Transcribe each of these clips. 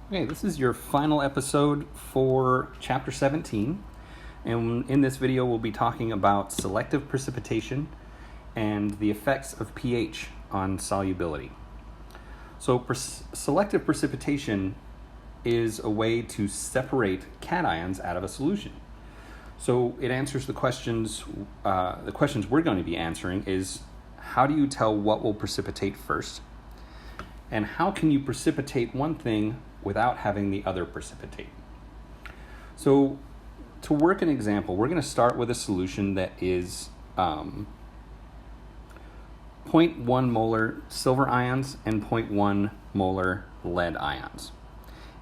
Okay, this is your final episode for Chapter 17, and in this video we'll be talking about selective precipitation and the effects of pH on solubility. So selective precipitation is a way to separate cations out of a solution. So it answers the questions we're going to be answering is, how do you tell what will precipitate first? And how can you precipitate one thing without having the other precipitate? So to work an example, we're going to start with a solution that is 0.1 molar silver ions and 0.1 molar lead ions.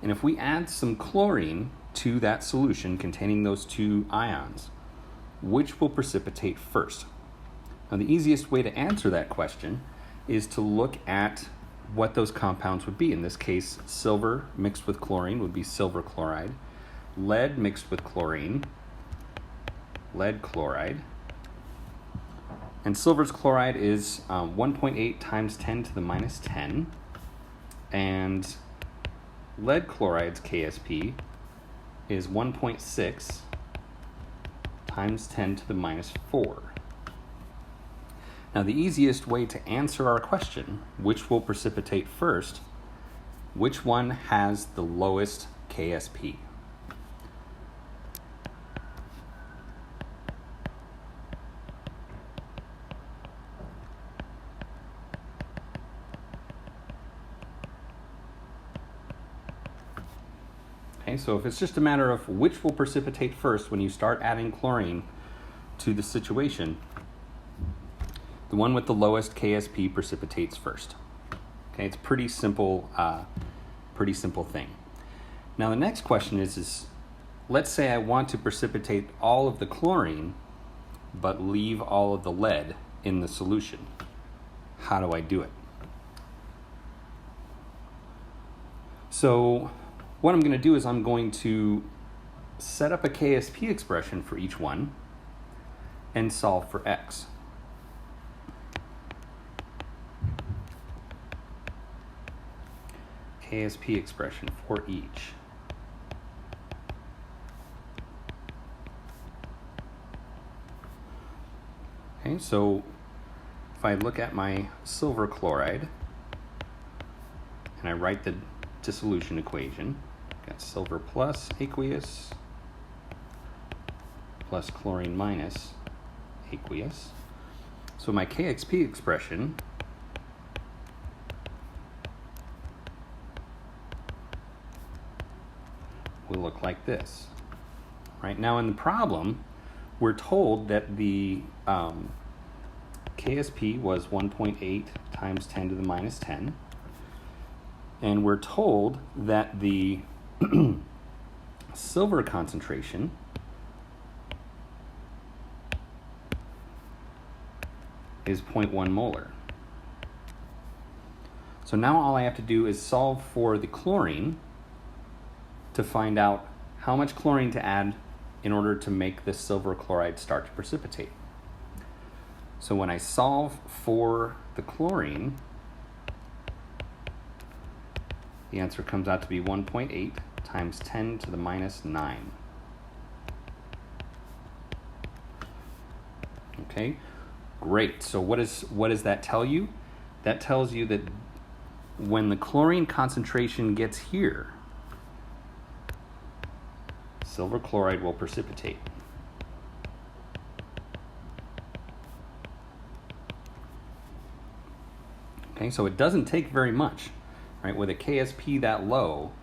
And if we add some chlorine to that solution containing those two ions, which will precipitate first? Now, the easiest way to answer that question is to look at what those compounds would be. In this case, silver mixed with chlorine would be silver chloride. Lead mixed with chlorine, lead chloride. And silver's chloride is 1.8 times 10 to the minus 10. And lead chloride's Ksp is 1.6 times 10 to the minus 4. Now, the easiest way to answer our question, which will precipitate first, which one has the lowest Ksp? Okay, so if it's just a matter of which will precipitate first when you start adding chlorine to the situation, the one with the lowest Ksp precipitates first. Okay, it's pretty simple thing. Now the next question is let's say I want to precipitate all of the chlorine but leave all of the lead in the solution. How do I do it? So what I'm going to do is I'm going to set up a Ksp expression for each one and solve for x. Ksp expression for each. Okay, so if I look at my silver chloride and I write the dissolution equation, got silver plus aqueous plus chlorine minus aqueous. So my Ksp expression will look like this. Right now in the problem, we're told that the Ksp was 1.8 times 10 to the minus 10. And we're told that the silver concentration is 0.1 molar. So now all I have to do is solve for the chlorine to find out how much chlorine to add in order to make the silver chloride start to precipitate. So when I solve for the chlorine, the answer comes out to be 1.8 times 10 to the minus 9. Okay, great. So what does that tell you? That tells you that when the chlorine concentration gets here, silver chloride will precipitate. Okay, so it doesn't take very much, right? With a Ksp that low,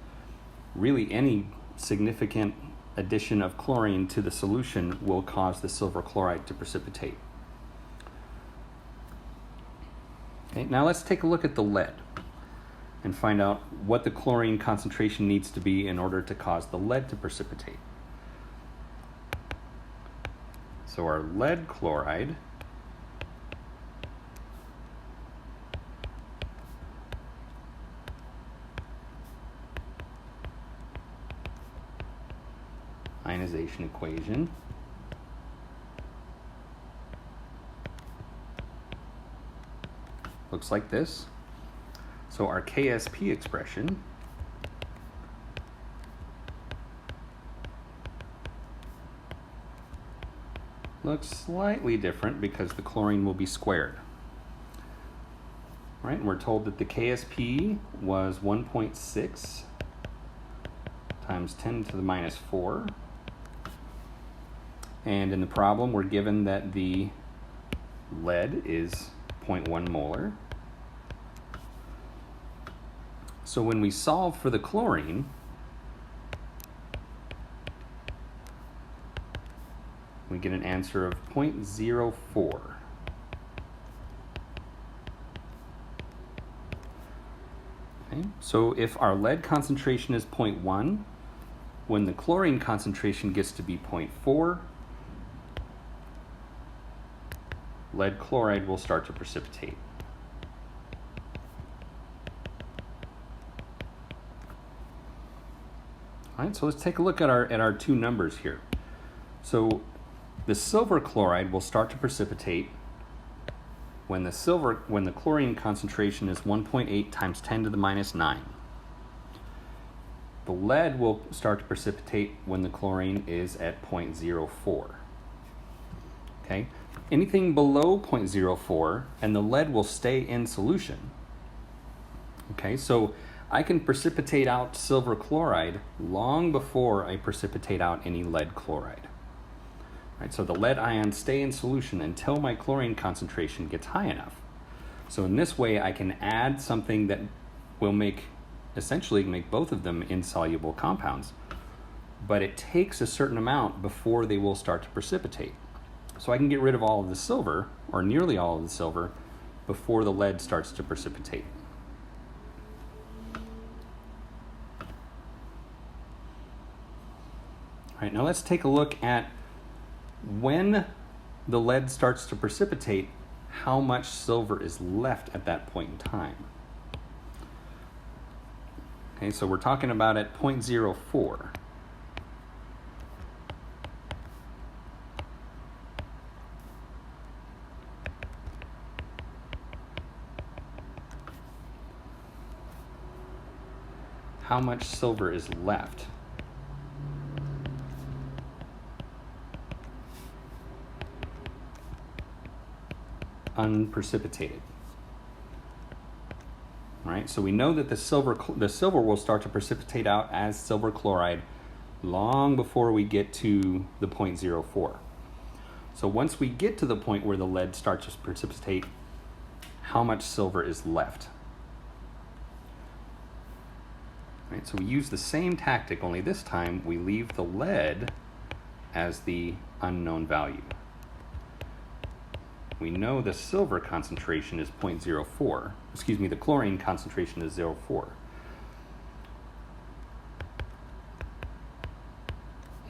really any significant addition of chlorine to the solution will cause the silver chloride to precipitate. Okay, now let's take a look at the lead and find out what the chlorine concentration needs to be in order to cause the lead to precipitate. So our lead chloride ionization equation looks like this. So our Ksp expression looks slightly different because the chlorine will be squared. All right, and we're told that the Ksp was 1.6 times 10 to the minus 4. And in the problem, we're given that the lead is 0.1 molar. So when we solve for the chlorine, we get an answer of 0.04. Okay, so if our lead concentration is 0.1, when the chlorine concentration gets to be 0.4, lead chloride will start to precipitate. All right, so let's take a look at our two numbers here. So the silver chloride will start to precipitate when the chlorine concentration is 1.8 times 10 to the minus 9. The lead will start to precipitate when the chlorine is at 0.04. Okay? Anything below 0.04 and the lead will stay in solution. Okay, so I can precipitate out silver chloride long before I precipitate out any lead chloride. Right, so the lead ions stay in solution until my chlorine concentration gets high enough. So in this way, I can add something that will essentially make both of them insoluble compounds. But it takes a certain amount before they will start to precipitate. So I can get rid of all of the silver, or nearly all of the silver, before the lead starts to precipitate. All right, now let's take a look at when the lead starts to precipitate, how much silver is left at that point in time. Okay, so we're talking about at 0.04. How much silver is left? Unprecipitated. All right, so we know that the silver will start to precipitate out as silver chloride long before we get to the 0.04. So once we get to the point where the lead starts to precipitate, how much silver is left? All right, so we use the same tactic, only this time we leave the lead as the unknown value. We know the silver concentration is 0.04. Excuse me, the chlorine concentration is 0.04.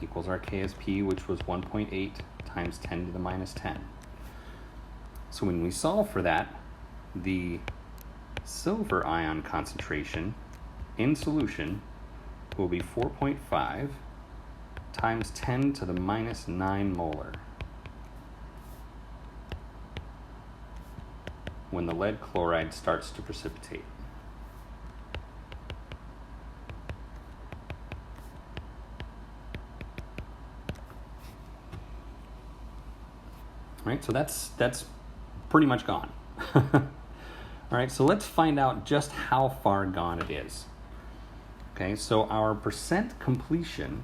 Equals our Ksp, which was 1.8 times 10 to the minus 10. So when we solve for that, the silver ion concentration in solution will be 4.5 times 10 to the minus 9 molar. When the lead chloride starts to precipitate. All right, so that's pretty much gone. All right, so let's find out just how far gone it is. Okay, so our percent completion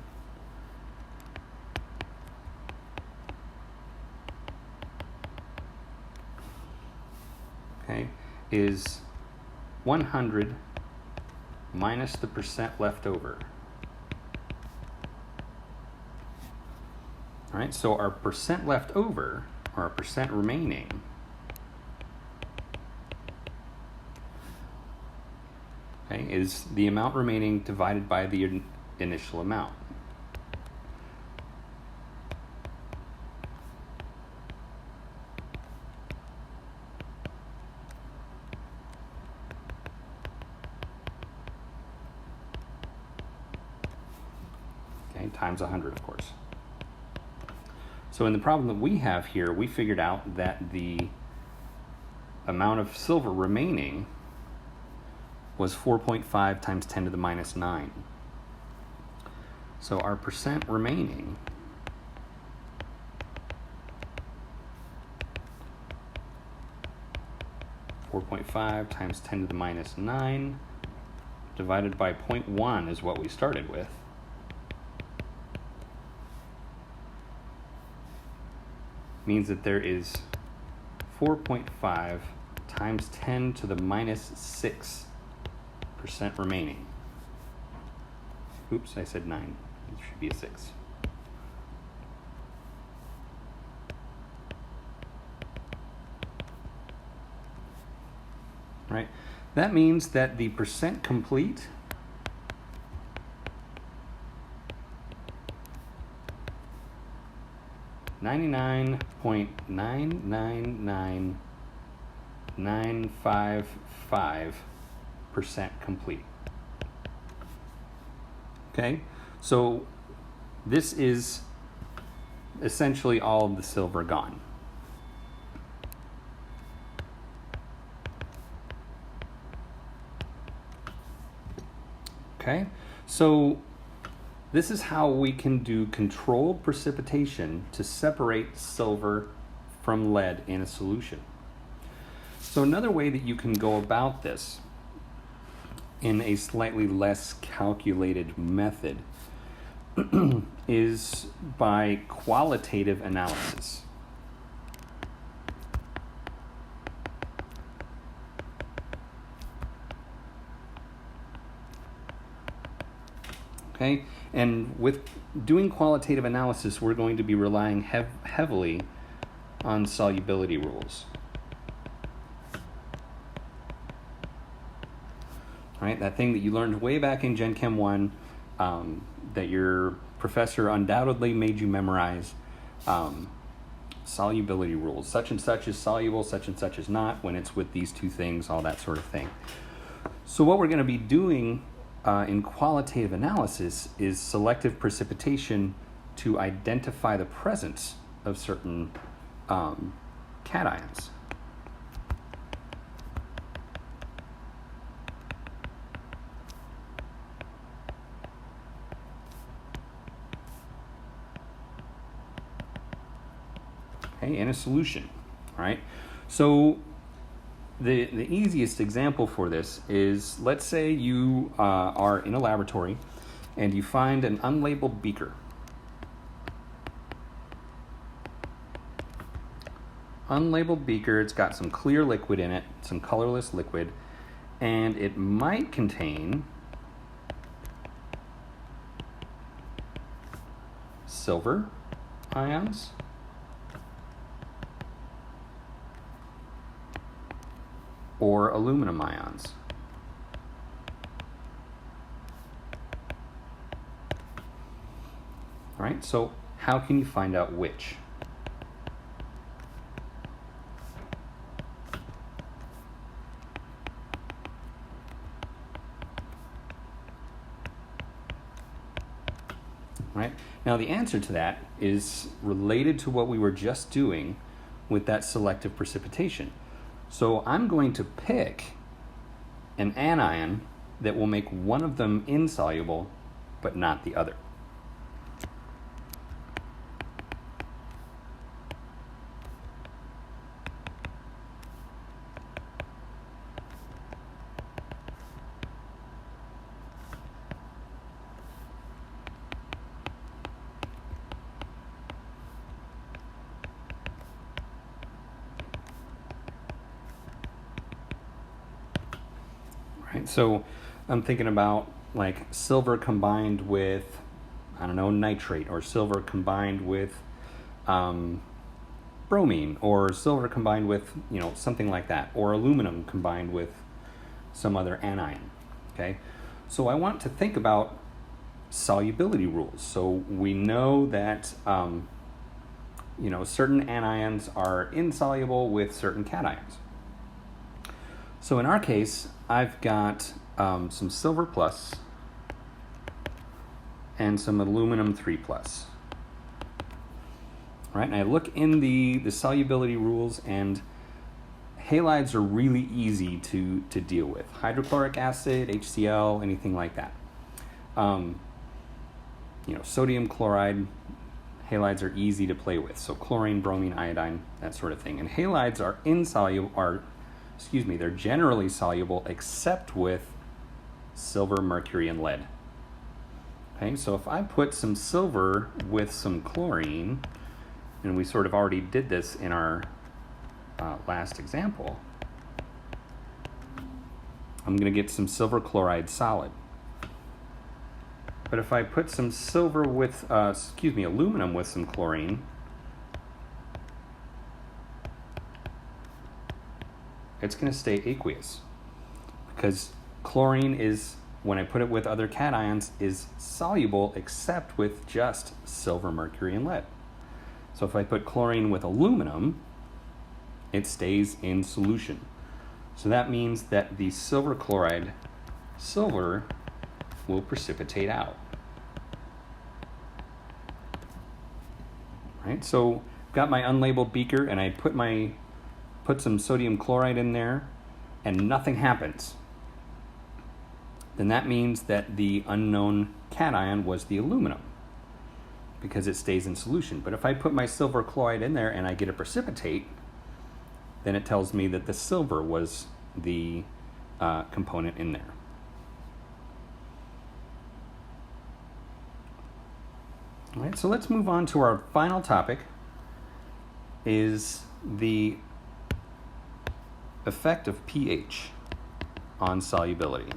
is 100 minus the percent left over. All right, so our percent left over, or our percent remaining, okay, is the amount remaining divided by the initial amount. Times 100, of course. So in the problem that we have here, we figured out that the amount of silver remaining was 4.5 times 10 to the minus 9. So our percent remaining 4.5 times 10 to the minus 9 divided by 0.1 is what we started with. Means that there is 4.5 times 10 to the minus 6% remaining. Oops, I said 9. It should be a 6. Right? That means that the percent complete %99.99955% complete. Okay, so this is essentially all of the silver gone. Okay, so this is how we can do controlled precipitation to separate silver from lead in a solution. So another way that you can go about this in a slightly less calculated method is by qualitative analysis. Okay, and with doing qualitative analysis, we're going to be relying heavily on solubility rules. All right, that thing that you learned way back in Gen Chem 1 that your professor undoubtedly made you memorize. Solubility rules. Such and such is soluble, such and such is not when it's with these two things, all that sort of thing. So what we're going to be doing in qualitative analysis is selective precipitation to identify the presence of certain cations. Okay, in a solution, all right? So the easiest example for this is, let's say you are in a laboratory and you find an unlabeled beaker. Unlabeled beaker, it's got some clear liquid in it, some colorless liquid, and it might contain silver ions, or aluminum ions. All right, so how can you find out which? All right, now the answer to that is related to what we were just doing with that selective precipitation. So I'm going to pick an anion that will make one of them insoluble, but not the other. Right, so I'm thinking about like silver combined with, I don't know, nitrate, or silver combined with bromine, or silver combined with, you know, something like that, or aluminum combined with some other anion. Okay, so I want to think about solubility rules. So we know that you know, certain anions are insoluble with certain cations. So in our case, I've got some silver plus and some aluminum 3 plus. All right, and I look in the solubility rules, and halides are really easy to deal with. Hydrochloric acid, HCl, anything like that. You know, sodium chloride, halides are easy to play with. So chlorine, bromine, iodine, that sort of thing. And halides are insoluble, are they're generally soluble except with silver, mercury, and lead. Okay, so if I put some silver with some chlorine, and we sort of already did this in our last example, I'm going to get some silver chloride solid. But if I put some silver with, aluminum with some chlorine, it's going to stay aqueous, because chlorine is, when I put it with other cations, is soluble except with just silver, mercury, and lead. So if I put chlorine with aluminum, it stays in solution. So that means that the silver chloride, silver, will precipitate out. Right? So I've got my unlabeled beaker, and I put some sodium chloride in there, and nothing happens. Then that means that the unknown cation was the aluminum, because it stays in solution. But if I put my silver chloride in there and I get a precipitate, then it tells me that the silver was the component in there. All right, so let's move on to our final topic, is the effect of pH on solubility.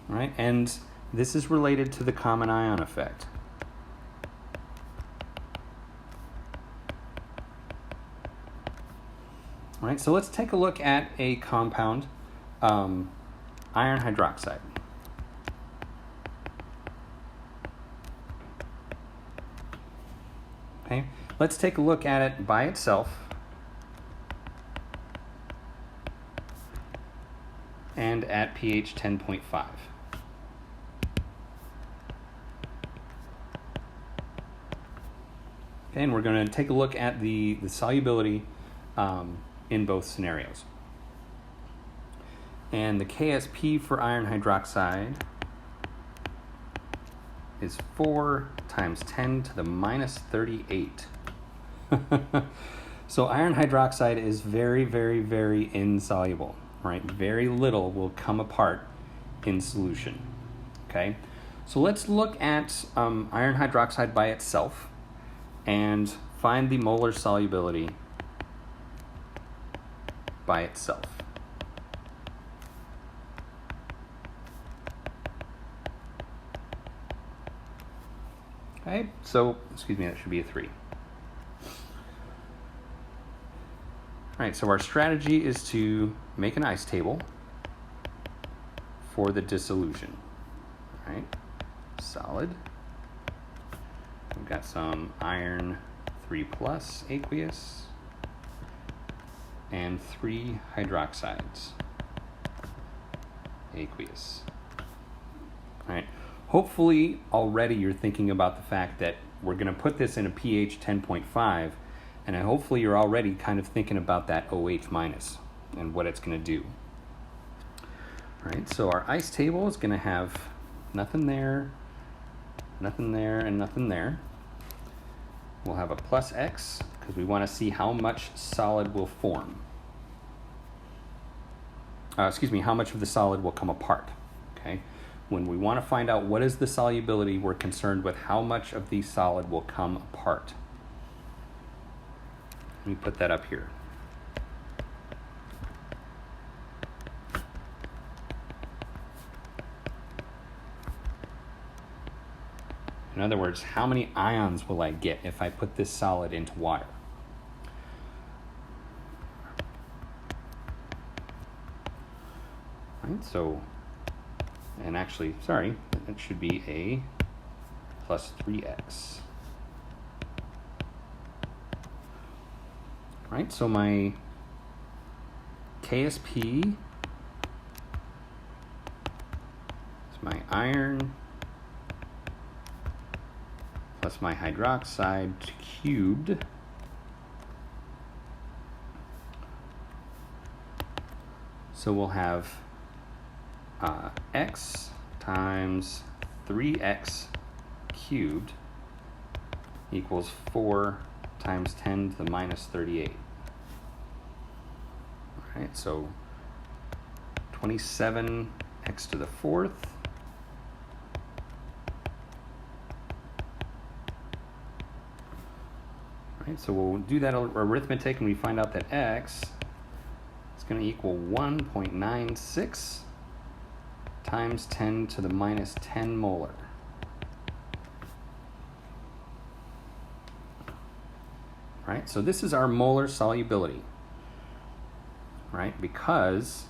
All right, and this is related to the common ion effect. All right, so let's take a look at a compound, iron hydroxide. Okay, let's take a look at it by itself and at pH 10.5. Okay, and we're going to take a look at the solubility in both scenarios. And the Ksp for iron hydroxide is 4 times 10 to the minus 38. So iron hydroxide is very, very, very insoluble, right? Very little will come apart in solution, okay? So let's look at iron hydroxide by itself and find the molar solubility by itself. Okay, so, that should be a 3. All right, so our strategy is to make an ice table for the dissolution. All right, solid. We've got some iron 3 plus aqueous and 3 hydroxides aqueous. All right. Hopefully already you're thinking about the fact that we're going to put this in a pH 10.5, and hopefully you're already kind of thinking about that OH minus and what it's going to do. All right, so our ice table is going to have nothing there, nothing there, and nothing there. We'll have a plus X because we want to see how much solid will form. How much of the solid will come apart, okay? When we want to find out what is the solubility, we're concerned with how much of the solid will come apart. Let me put that up here. In other words, how many ions will I get if I put this solid into water? Right, so, and actually, sorry, it should be a plus 3x. Right, so my Ksp is my iron plus my hydroxide cubed so we'll have x times 3x cubed equals 4 times 10 to the minus 38. All right, so 27 x to the 4th Right, so we'll do that arithmetic and we find out that x is going to equal 1.96 times 10 to the minus 10 molar. Right, so this is our molar solubility, right, because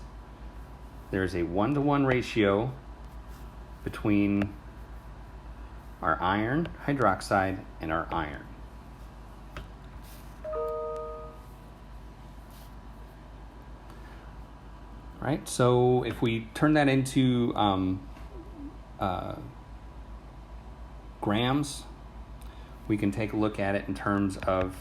there's a 1-to-1 ratio between our iron hydroxide and our iron. Right, so if we turn that into grams, we can take a look at it in terms of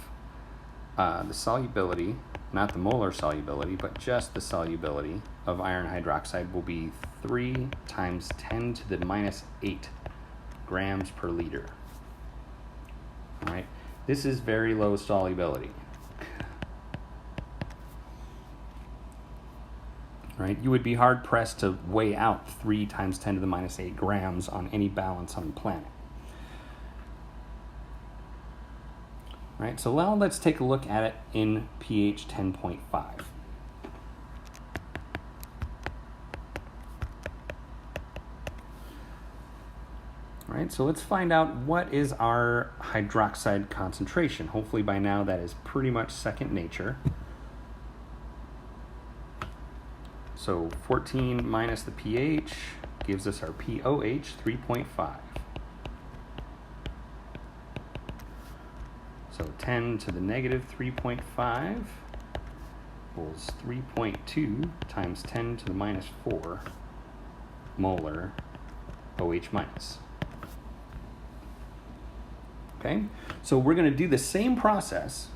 the solubility, not the molar solubility, but just the solubility of iron hydroxide will be 3 times 10 to the minus 8 grams per liter. All right, this is very low solubility. Right, you would be hard pressed to weigh out 3 times 10 to the minus 8 grams on any balance on the planet. Right, so now let's take a look at it in pH 10.5. Right, so let's find out what is our hydroxide concentration. Hopefully by now that is pretty much second nature. So 14 minus the pH gives us our pOH 3.5. So 10 to the negative 3.5 equals 3.2 times 10 to the minus 4 molar OH minus. Okay, so we're going to do the same process,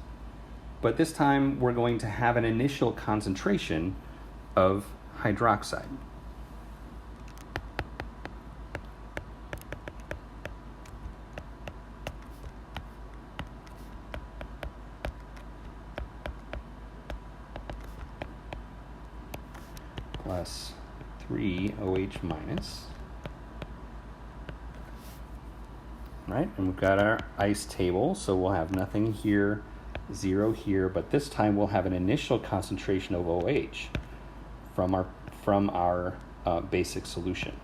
but this time we're going to have an initial concentration of hydroxide. Plus 3 OH minus. Right, and we've got our ice table, so we'll have nothing here, 0 here, but this time we'll have an initial concentration of OH from our basic solution.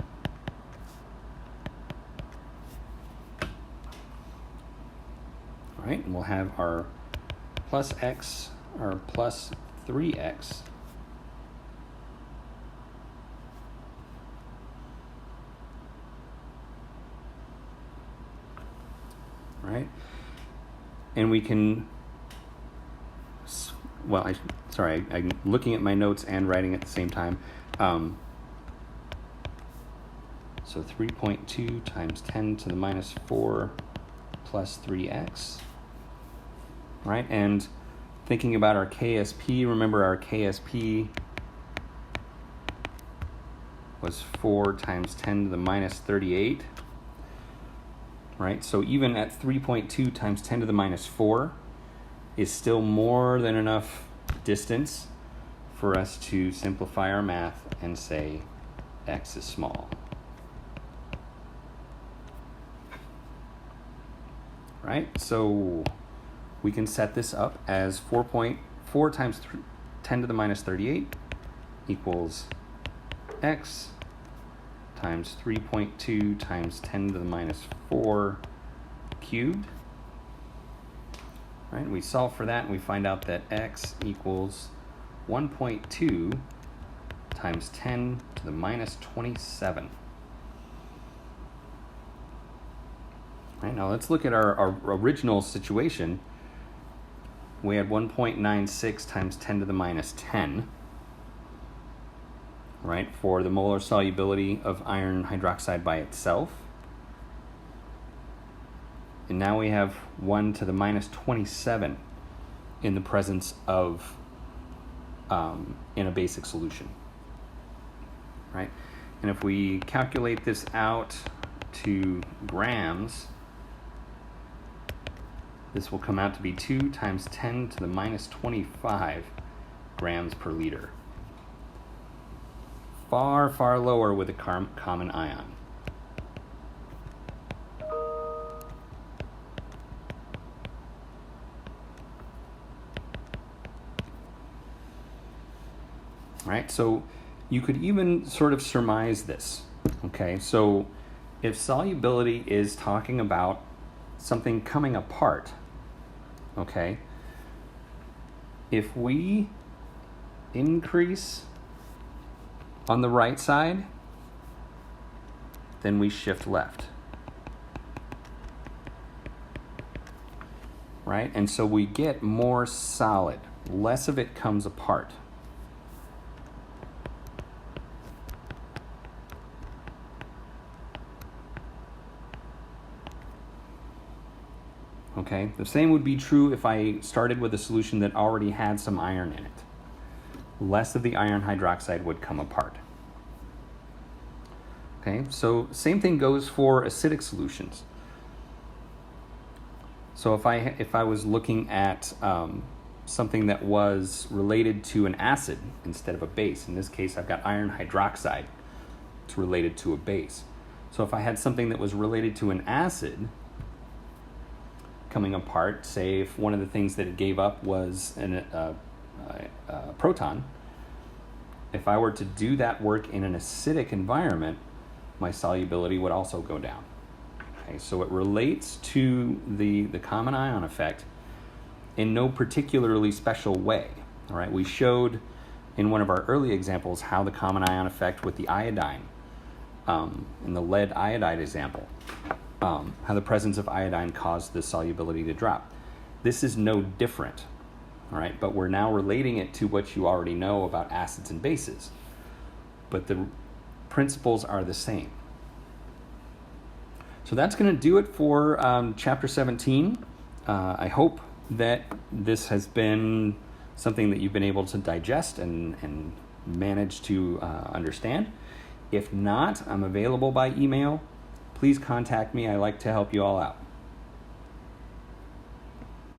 All right, and we'll have our plus x, or plus 3x, right? And we can, well, I'm looking at my notes and writing at the same time. So 3.2 times 10 to the minus 4 plus 3x, right? And thinking about our Ksp, remember our Ksp was 4 times 10 to the minus 38, right? So even at 3.2 times 10 to the minus 4 is still more than enough distance for us to simplify our math and say x is small. Right, so we can set this up as 4.4 times 10 to the minus 38 equals x times 3.2 times 10 to the minus 4 cubed. Right, we solve for that and we find out that x equals 1.2 times 10 to the minus 27. Right, now let's look at our original situation. We had 1.96 times 10 to the minus 10, right, for the molar solubility of iron hydroxide by itself. And now we have 1 to the minus 27 in the presence of, in a basic solution, right? And if we calculate this out to grams, this will come out to be 2 times 10 to the minus 25 grams per liter. Far, far lower with a common ion. Right, so you could even sort of surmise this. Okay, so if solubility is talking about something coming apart, okay, if we increase on the right side, then we shift left. Right, and so we get more solid, less of it comes apart. Okay, the same would be true if I started with a solution that already had some iron in it. Less of the iron hydroxide would come apart. Okay, so same thing goes for acidic solutions. So if I was looking at something that was related to an acid instead of a base, in this case I've got iron hydroxide, it's related to a base. So if I had something that was related to an acid coming apart, say if one of the things that it gave up was a proton, if I were to do that work in an acidic environment, my solubility would also go down. Okay, so it relates to the common ion effect in no particularly special way. All right, we showed in one of our early examples how the common ion effect with the iodine, in the lead iodide example, how the presence of iodine caused the solubility to drop. This is no different, all right? But we're now relating it to what you already know about acids and bases. But the principles are the same. So that's going to do it for Chapter 17. I hope that this has been something that you've been able to digest and manage to understand. If not, I'm available by email. Please contact me. I like to help you all out.